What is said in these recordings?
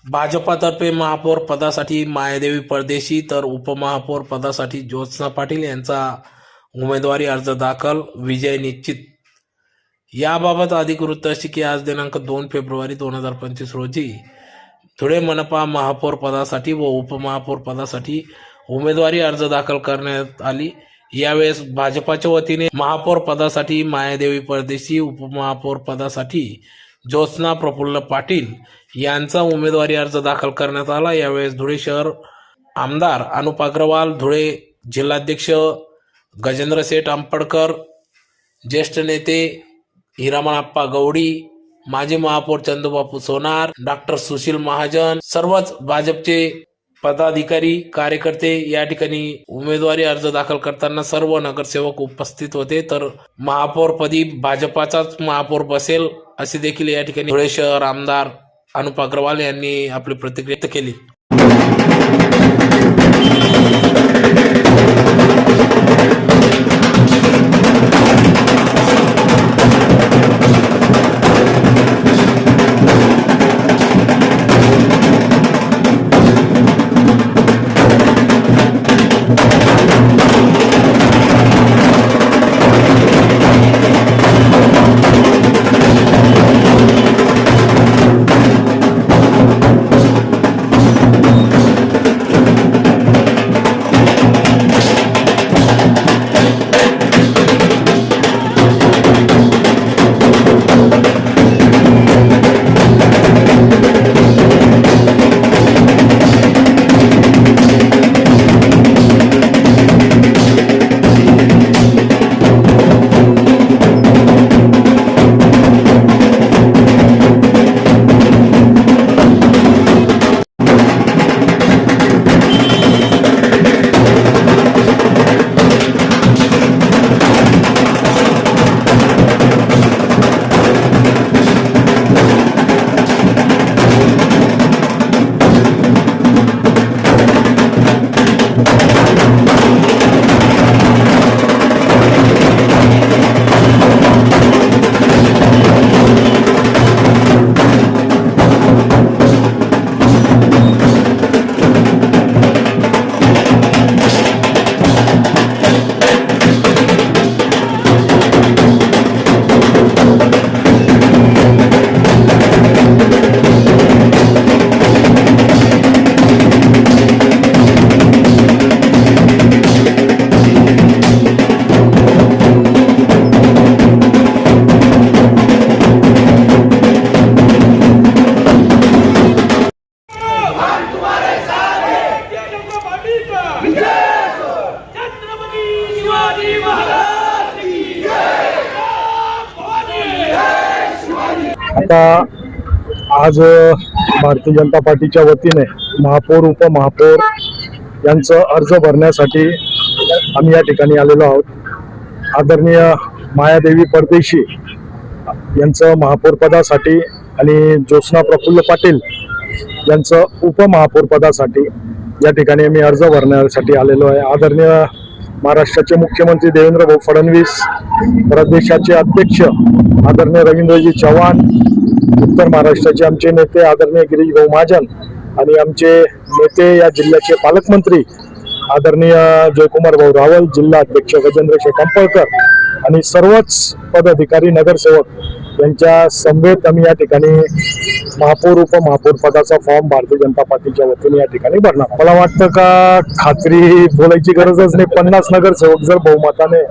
भाजपातर्फे महापौर पदासाठी मायादेवी परदेशी तर उपमहापौर पदासाठी ज्योत्स्ना पाटील यांचा उमेदवारी अर्ज दाखल, विजय निश्चित। याबाबत अधिक वृत्त अशी की आज दिनांक 2 फेब्रुवारी 2025 रोजी धुळे मनपा महापौर पदासाठी व उपमहापौर पदासाठी उमेदवारी अर्ज दाखल करण्यात आली। यावेळेस भाजपाच्या वतीने महापौर पदासाठी मायादेवी परदेशी, उपमहापौर पदासाठी ज्योत्स्ना प्रफुल्ल पाटील यांचा उमेदवारी अर्ज दाखल करण्यात आला। यावेळेस धुळे शहर आमदार अनुप अग्रवाल, धुळे जिल्हाध्यक्ष गजेंद्र शेठ आंबडकर, ज्येष्ठ नेते हिरामणप्पा गवडी, माजी महापौर चंदूबापू सोनार, डॉक्टर सुशील महाजन, सर्वच भाजपचे पदाधिकारी कार्यकर्ते या ठिकाणी उमेदवारी अर्ज दाखल करताना सर्व नगरसेवक उपस्थित होते। तर महापौर पदी भाजपाचाच महापौर बसेल असे देखील या ठिकाणी धुळे शहर आमदार अनुप अग्रवाल यांनी आपली प्रतिक्रिया व्यक्त केली। आता आज भारतीय जनता पार्टीच्या वतीने महापौर उपमहापौर यांचं अर्ज भरण्यासाठी आम्ही या ठिकाणी आलेलो आहोत। आदरणीय मायादेवी परदेशी यांचं महापौर पदासाठी आणि ज्योत्स्ना प्रफुल्ल पाटील यांचं उपमहापौर पदासाठी या ठिकाणी आम्ही अर्ज भरण्यासाठी आलेलो आहे। आदरणीय महाराष्ट्राचे मुख्यमंत्री देवेंद्र भाऊ फडणवीस, प्रदेशाचे अध्यक्ष आदरणीय रवींद्रजी चव्हाण, उत्तर महाराष्ट्राचे आमचे नेते आदरणीय गिरीश भाऊ महाजन आणि आमचे नेते या जिल्ह्याचे पालकमंत्री आदरणीय जयकुमार भाऊ रावल, जिल्हा अध्यक्ष गजेंद्र शेठ आंबडकर आणि सर्वच पदाधिकारी नगरसेवक यांच्या समवेत आम्ही या ठिकाणी महापौर उपमहापौर पदाचा फॉर्म भारतीय जनता पार्टीच्या वतीने या ठिकाणी भरणार। मला वाटतं का खात्री बोलायची गरजच नाही, 50 नगरसेवक जर बहुमताने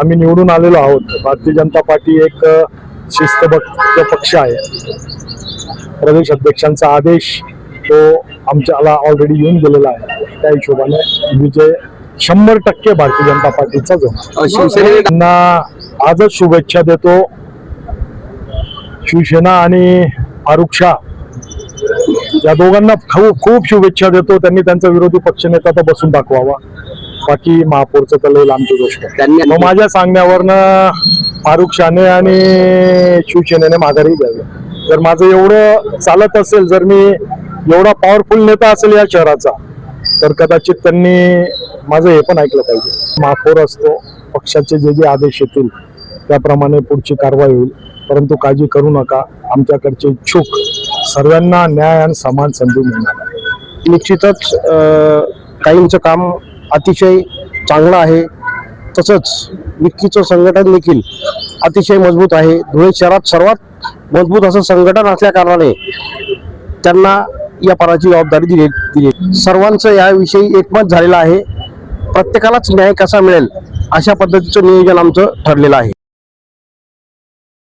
आम्ही निवडून आलेलो आहोत। भारतीय जनता पार्टी एक शिस्तबद्ध पक्ष आहे। प्रदेश अध्यक्षांचा आदेश तो आमच्याला ऑलरेडी येऊन गेलेला आहे। त्या हिशोबाने विजय 100% भारतीय जनता पार्टीचा जो शिवसेनेला आजच शुभेच्छा देतो। शिवसेना आणि फारुख शाह या दोघांना खूप शुभेच्छा देतो। त्यांनी त्यांचा विरोधी पक्षनेता तर बसून दाखवावा, बाकी महापौरचं तर लई लांबची गोष्ट। मग माझ्या सांगण्यावरनं फारुख शाहने आणि शिवसेनेने माघारी घ्यावी। जर माझं एवढं चालत असेल, जर मी एवढा पॉवरफुल नेता असेल या शहराचा, तर कदाचित त्यांनी माझं हे पण ऐकलं पाहिजे। महापौर असतो, पक्षाचे जे आदेश येतील त्याप्रमाणे पुढची कारवाई होईल। परंतु काळजी करू नका, आमच्याकडचे इच्छुक सर्वांना न्याय आणि समान संधी मिळणार. निश्चितच काहींचं काम अतिशय चांगलं आहे. तसंच विक्कीचं संघटन देखील अतिशय मजबूत आहे. धुळे शहरात सर्वात मजबूत असं संघटन असल्या कारणाने त्यांना या पदाची जबाबदारी दिली. सर्वांचं याविषयी एकमत झालेलं आहे. प्रत्येकालाच न्याय कसा मिळेल अशा पद्धतीचं नियोजन आमचं ठरलेलं आहे.